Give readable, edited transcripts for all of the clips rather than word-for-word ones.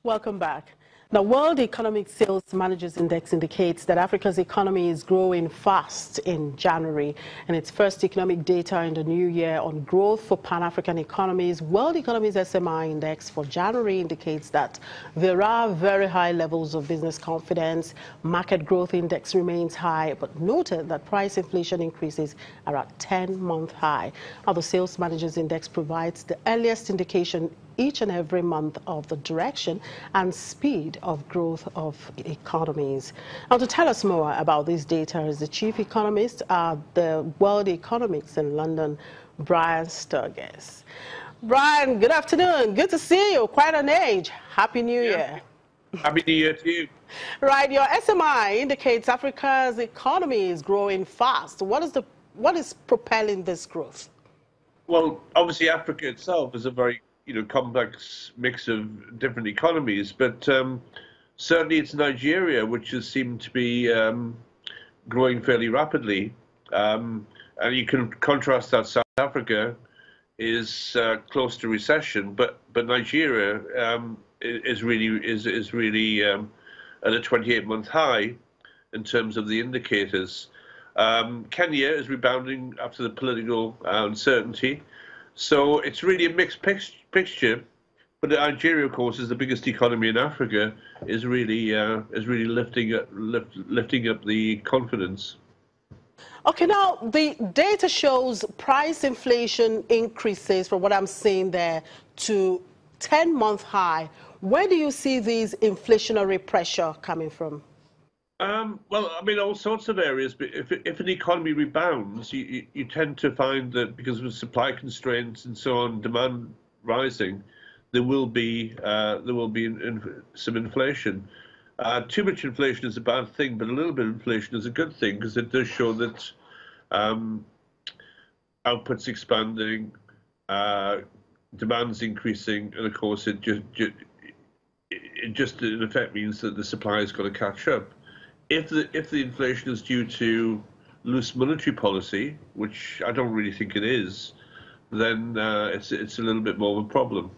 Welcome back. The World Economic Sales Managers Index indicates that Africa's economy is growing fast in January. And its first economic data in the new year on growth for Pan-African economies, World Economy's SMI index for January indicates that there are very high levels of business confidence. Market growth index remains high, but noted that price inflation increases are at 10-month high. Now, the Sales Managers Index provides the earliest indication each and every month of the direction and speed of growth of economies. Now, to tell us more about this data is the chief economist at the World Economics in London, Brian Sturgis. Brian, good afternoon. Good to see you. Quite an age. Happy New Year. Happy New Year to you. Right, your SMI indicates Africa's economy is growing fast. What is propelling this growth? Well, obviously Africa itself is a very complex mix of different economies, but certainly it's Nigeria which has seemed to be growing fairly rapidly, and you can contrast that South Africa is close to recession, but Nigeria is really at a 28-month high in terms of the indicators. Kenya is rebounding after the political uncertainty. So it's really a mixed picture, but Nigeria, of course, is the biggest economy in Africa, is really lifting up the confidence. Okay, now the data shows price inflation increases, from what I'm seeing there, to 10-month high. Where do you see these inflationary pressure coming from? Well, I mean, all sorts of areas. But if an economy rebounds, you tend to find that because of supply constraints and so on, demand rising, there will be some inflation. Too much inflation is a bad thing, but a little bit of inflation is a good thing because it does show that output's expanding, demand's increasing, and of course it just in effect means that the supply is going to catch up. If the inflation is due to loose monetary policy, which I don't really think it is, then it's a little bit more of a problem.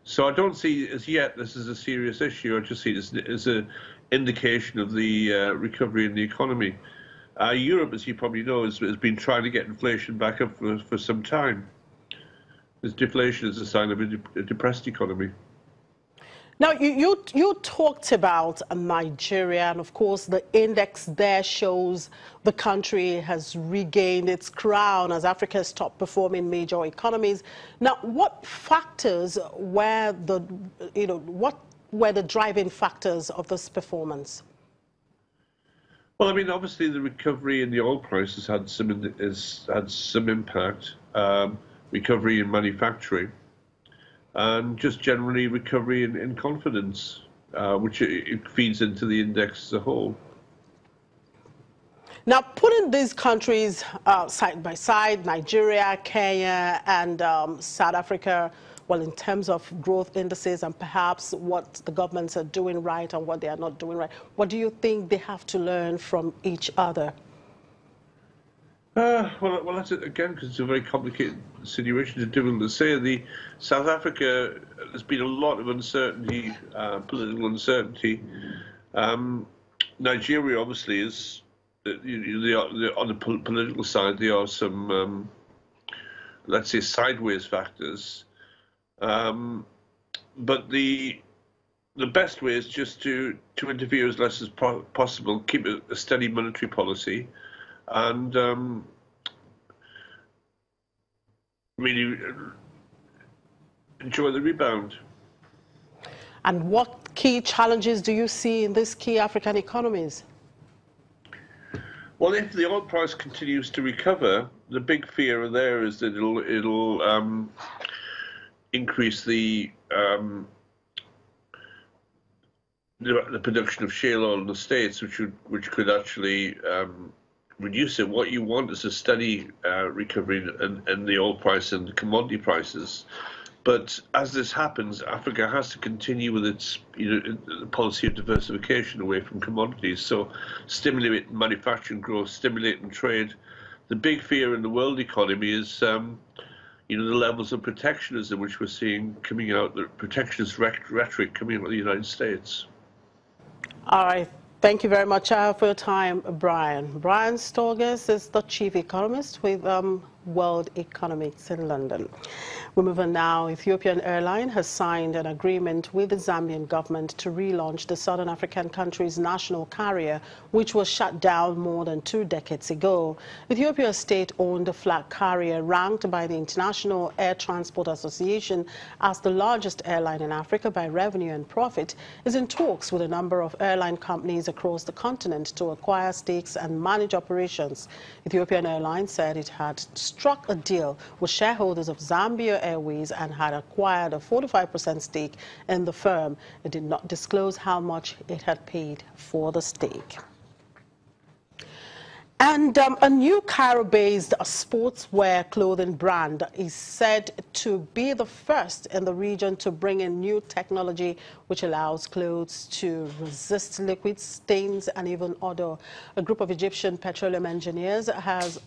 So I don't see as yet this is a serious issue. I just see this as an indication of the recovery in the economy. Europe, as you probably know, has been trying to get inflation back up for some time. This deflation is a sign of a depressed economy. Now, you talked about Nigeria, and of course the index there shows the country has regained its crown as Africa's top performing major economies. Now, what factors were what were the driving factors of this performance? Well, I mean, obviously the recovery in the oil price has had some impact. Recovery in manufacturing. And just generally recovery in confidence, which it feeds into the index as a whole. Now, putting these countries side by side, Nigeria, Kenya, and South Africa, well, in terms of growth indices and perhaps what the governments are doing right and what they are not doing right, what do you think they have to learn from each other? Well, that's it again, because it's a very complicated situation. It's difficult to say. The South Africa, there's been a lot of uncertainty, political uncertainty. Nigeria, obviously, is on the political side. There are some, let's say, sideways factors. But the best way is just to interfere as less as possible, keep a steady monetary policy, and really enjoy the rebound. And what key challenges do you see in these key African economies? Well, if the oil price continues to recover, the big fear there is that it'll increase the production of shale oil in the States, which could actually reduce it. What you want is a steady recovery in the oil price and the commodity prices. But as this happens, Africa has to continue with its policy of diversification away from commodities. So stimulate manufacturing growth, stimulating trade. The big fear in the world economy is the levels of protectionism which we're seeing coming out, the protectionist rhetoric coming out of the United States. All right. Thank you very much for your time, Brian. Brian Sturgis is the chief economist with World Economics in London. We move on now. Ethiopian Airlines has signed an agreement with the Zambian government to relaunch the Southern African country's national carrier, which was shut down more than 2 decades ago. Ethiopia's state-owned flag carrier, ranked by the International Air Transport Association as the largest airline in Africa by revenue and profit, is in talks with a number of airline companies across the continent to acquire stakes and manage operations. Ethiopian Airlines said it had struck a deal with shareholders of Zambia Airways and had acquired a 45% stake in the firm. It did not disclose how much it had paid for the stake. And a new Cairo-based sportswear clothing brand is said to be the first in the region to bring in new technology which allows clothes to resist liquid stains and even odor. A group of Egyptian petroleum engineers have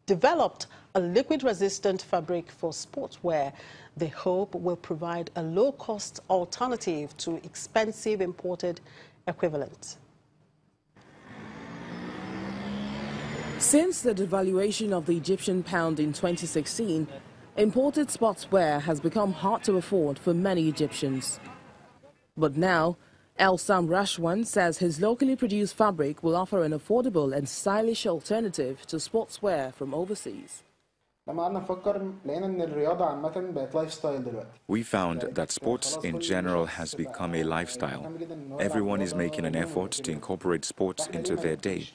developed a liquid-resistant fabric for sportswear. They hope will provide a low-cost alternative to expensive imported equivalents. Since the devaluation of the Egyptian pound in 2016, imported sportswear has become hard to afford for many Egyptians. But now, El-Sam Rashwan says his locally produced fabric will offer an affordable and stylish alternative to sportswear from overseas. We found that sports in general has become a lifestyle. Everyone is making an effort to incorporate sports into their day.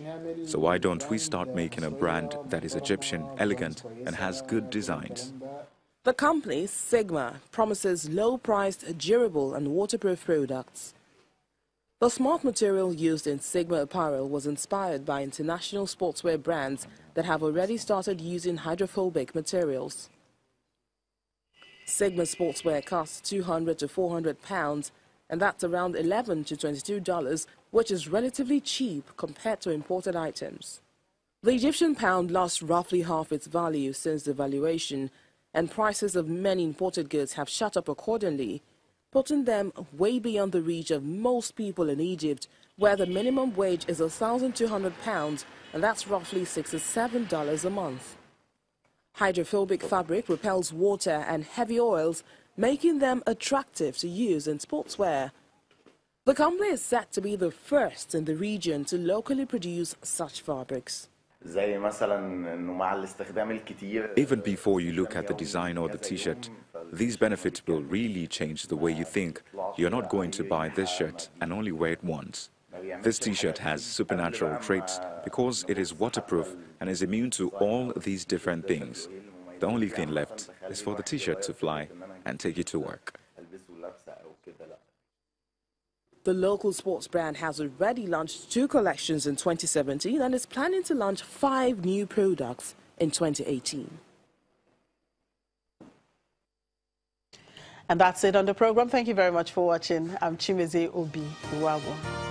So why don't we start making a brand that is Egyptian, elegant, and has good designs? The company, Sigma, promises low-priced, durable and waterproof products. The smart material used in Sigma apparel was inspired by international sportswear brands that have already started using hydrophobic materials. Sigma sportswear costs £200 to £400, and that's around $11 to $22, which is relatively cheap compared to imported items. The Egyptian pound lost roughly half its value since the devaluation, and prices of many imported goods have shot up accordingly, putting them way beyond the reach of most people in Egypt, where the minimum wage is £1,200, and that's roughly $6 to $7 a month. Hydrophobic fabric repels water and heavy oils, making them attractive to use in sportswear. The company is set to be the first in the region to locally produce such fabrics. Even before you look at the design or the t-shirt, these benefits will really change the way you think. You're not going to buy this shirt and only wear it once. This t-shirt has supernatural traits because it is waterproof and is immune to all these different things. The only thing left is for the t-shirt to fly and take you to work. The local sports brand has already launched 2 collections in 2017 and is planning to launch 5 new products in 2018. And that's it on the program. Thank you very much for watching. I'm Chimeze Obi Iwago.